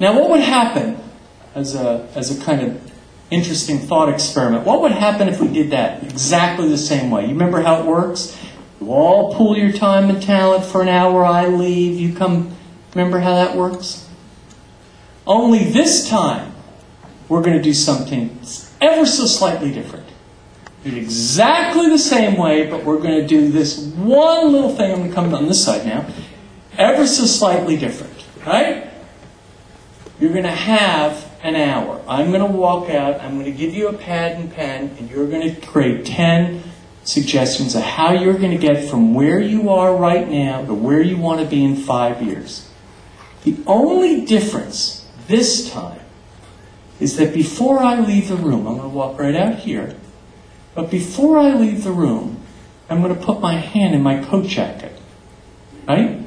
Now, what would happen as a kind of interesting thought experiment? What would happen if we did that exactly the same way? You remember how it works? You all pool your time and talent for an hour. I leave. You come. Remember how that works? Only this time, we're going to do something ever so slightly different. Do it exactly the same way, but we're going to do this one little thing. I'm going to come on this side now. Ever so slightly different. Right? You're going to have an hour. I'm going to walk out. I'm going to give you a pad and pen, and you're going to create 10 suggestions of how you're going to get from where you are right now to where you want to be in 5 years. The only difference this time is that before I leave the room, I'm going to walk right out here, but before I leave the room, I'm going to put my hand in my coat jacket. Right?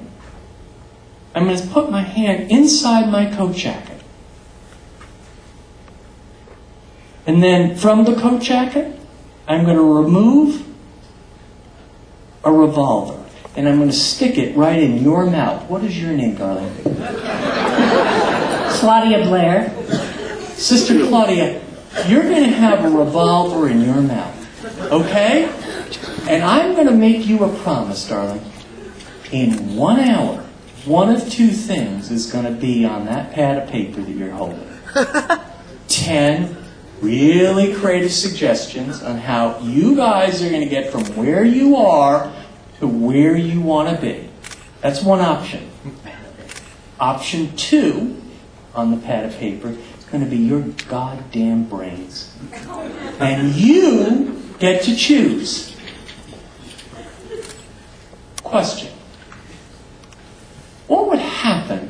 I'm going to put my hand inside my coat jacket. And then from the coat jacket, I'm going to remove a revolver. And I'm going to stick it right in your mouth. What is your name, darling? Claudia Blair. Sister Claudia, you're going to have a revolver in your mouth. Okay? And I'm going to make you a promise, darling. In 1 hour, one of two things is going to be on that pad of paper that you're holding. 10 really creative suggestions on how you guys are going to get from where you are to where you want to be. That's one option. Option 2 on the pad of paper is going to be your goddamn brains. And you get to choose. Question. What would happen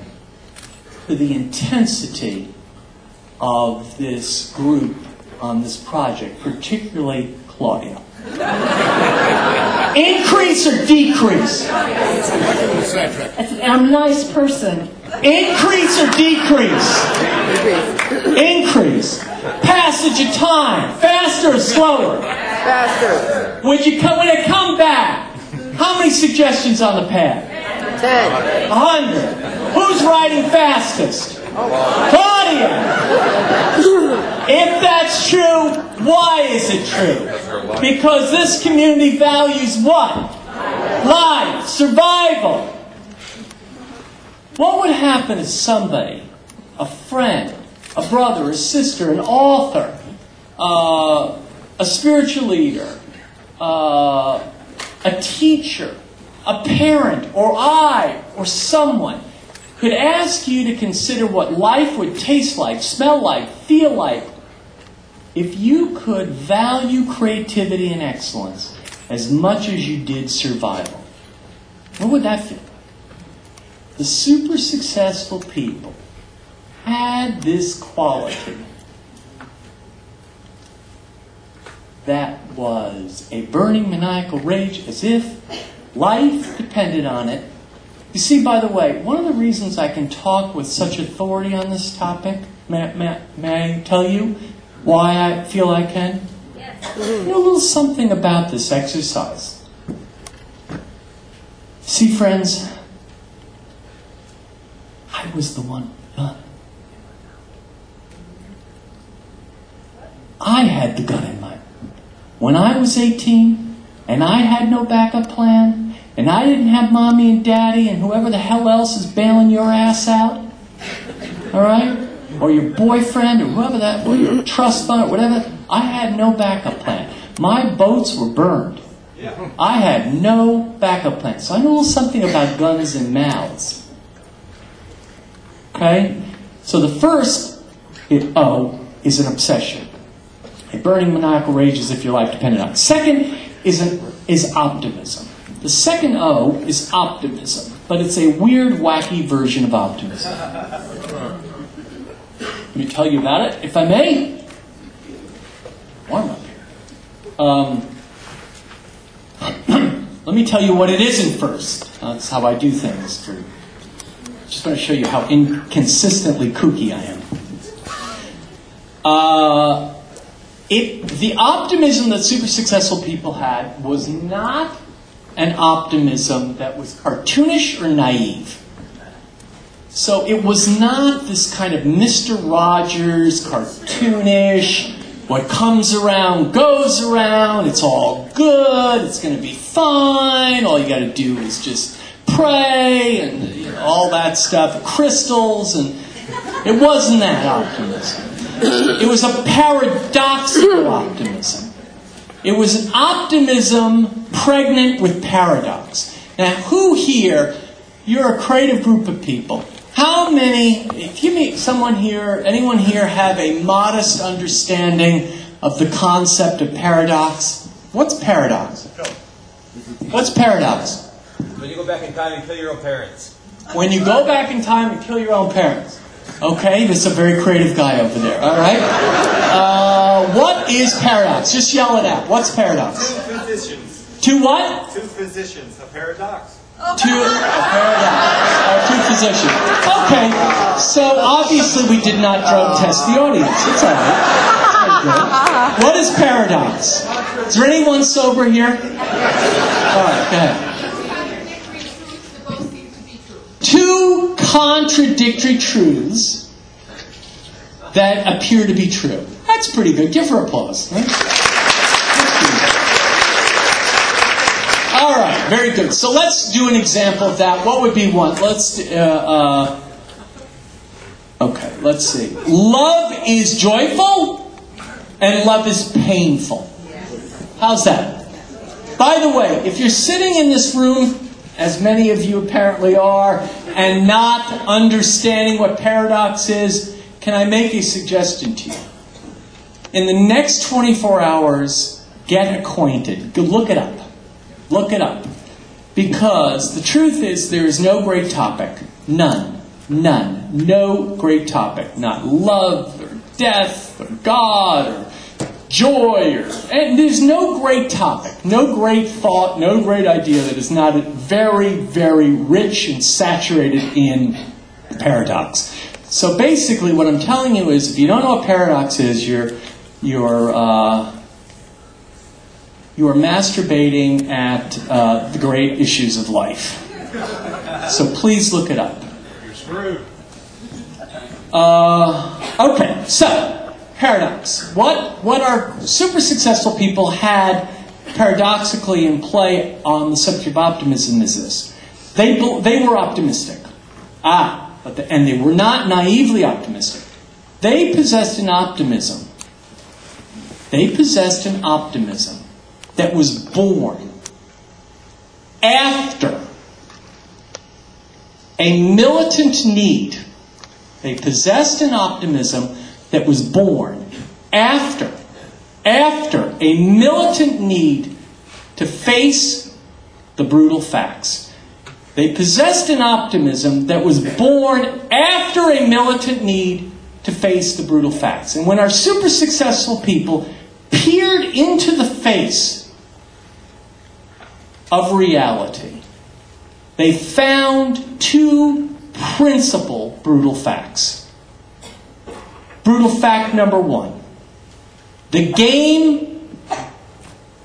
to the intensity of this group on this project, particularly Claudia? Increase or decrease? I'm a nice person. Increase or decrease? Increase. Passage of time. Faster or slower? Faster. When it come back, how many suggestions on the pad? 10. 100. Who's riding fastest? Claudia! If that's true, why is it true? Because this community values what? Life, survival. What would happen if somebody, a friend, a brother, a sister, an author, a spiritual leader, a teacher, a parent, or I, or someone, could ask you to consider what life would taste like, smell like, feel like, if you could value creativity and excellence as much as you did survival? What would that feel? The super successful people had this quality that was a burning maniacal rage, as if life depended on it. You see, by the way, one of the reasons I can talk with such authority on this topic, may I tell you why I feel I can? Yes. You know a little something about this exercise. See, friends, I was the one gun. I had the gun in my... When I was 18, and I had no backup plan, and I didn't have mommy and daddy and whoever the hell else is bailing your ass out, all right? Or your boyfriend, or whoever that, or your trust fund, or whatever, I had no backup plan. My boats were burned. I had no backup plan. So I know a little something about guns and mouths. Okay? So the first O is an obsession. A burning maniacal rage as if your life depended on it. Second is optimism. The second O is optimism, but it's a weird, wacky version of optimism. Let me tell you about it, if I may. Warm up here. Let me tell you what it isn't first. That's how I do things. Just want to show you how inconsistently kooky I am. The optimism that super successful people had was not an optimism that was cartoonish or naive. So it was not this kind of Mr. Rogers, cartoonish, what comes around goes around, it's all good, it's going to be fine, all you got to do is just pray, and all that stuff, crystals, and it wasn't that optimism. It was a paradoxical optimism. It was an optimism pregnant with paradox. Now, who here, you're a creative group of people. How many, if you meet someone here, anyone here have a modest understanding of the concept of paradox? What's paradox? What's paradox? When you go back in time and kill your own parents. When you go back in time and kill your own parents. Okay, this is a very creative guy over there, all right? What is paradox? Just yell it out. What's paradox? Two physicians. Two what? Two physicians. A paradox. Two physicians. Okay, so obviously we did not drug test the audience. It's all right. What is paradox? Is there anyone sober here? All right, go ahead. Two contradictory truths that appear to be true. That's pretty good. Give her applause. All right, very good. So let's do an example of that. What would be one? Okay, let's see. Love is joyful and love is painful. How's that? By the way, if you're sitting in this room, as many of you apparently are, and not understanding what paradox is, can I make a suggestion to you? In the next 24 hours, get acquainted. Go look it up. Look it up. Because the truth is there is no great topic. None. None. No great topic. Not love or death or God or joy. And there's no great topic. No great thought. No great idea that is not very, very rich and saturated in paradox. So basically what I'm telling you is if you don't know what paradox is, you're masturbating at the great issues of life. So please look it up. You're screwed. Okay, so paradox. What our super successful people had paradoxically in play on the subject of optimism is this: they were optimistic, and they were not naively optimistic. They possessed an optimism. They possessed an optimism that was born after a militant need. They possessed an optimism that was born after a militant need to face the brutal facts. They possessed an optimism that was born after a militant need to face the brutal facts. And when our super successful people peered into the face of reality, they found two principal brutal facts. Brutal fact number one: the game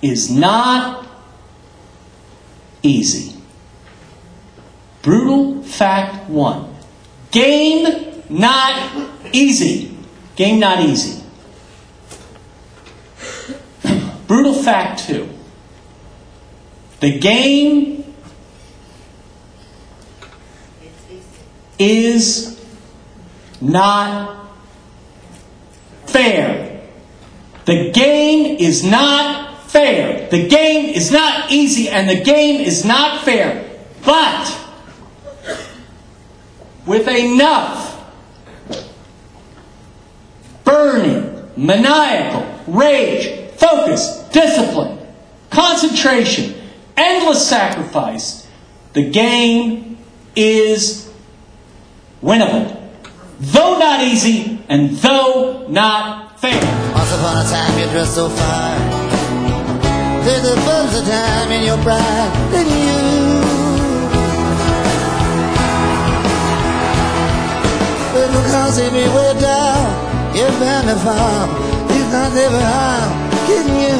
is not easy. Brutal fact one: game not easy. Game not easy. Brutal fact two: the game is not fair. The game is not fair. The game is not easy, and the game is not fair. But with enough burning, maniacal rage, focus, discipline, concentration, endless sacrifice, the game is winnable. Though not easy, and though not fair. Once upon a time you dressed so fine. There's a bunch of time in your pride, didn't you? But because if you were down, you're bound to fall. Because every I'm kidding you.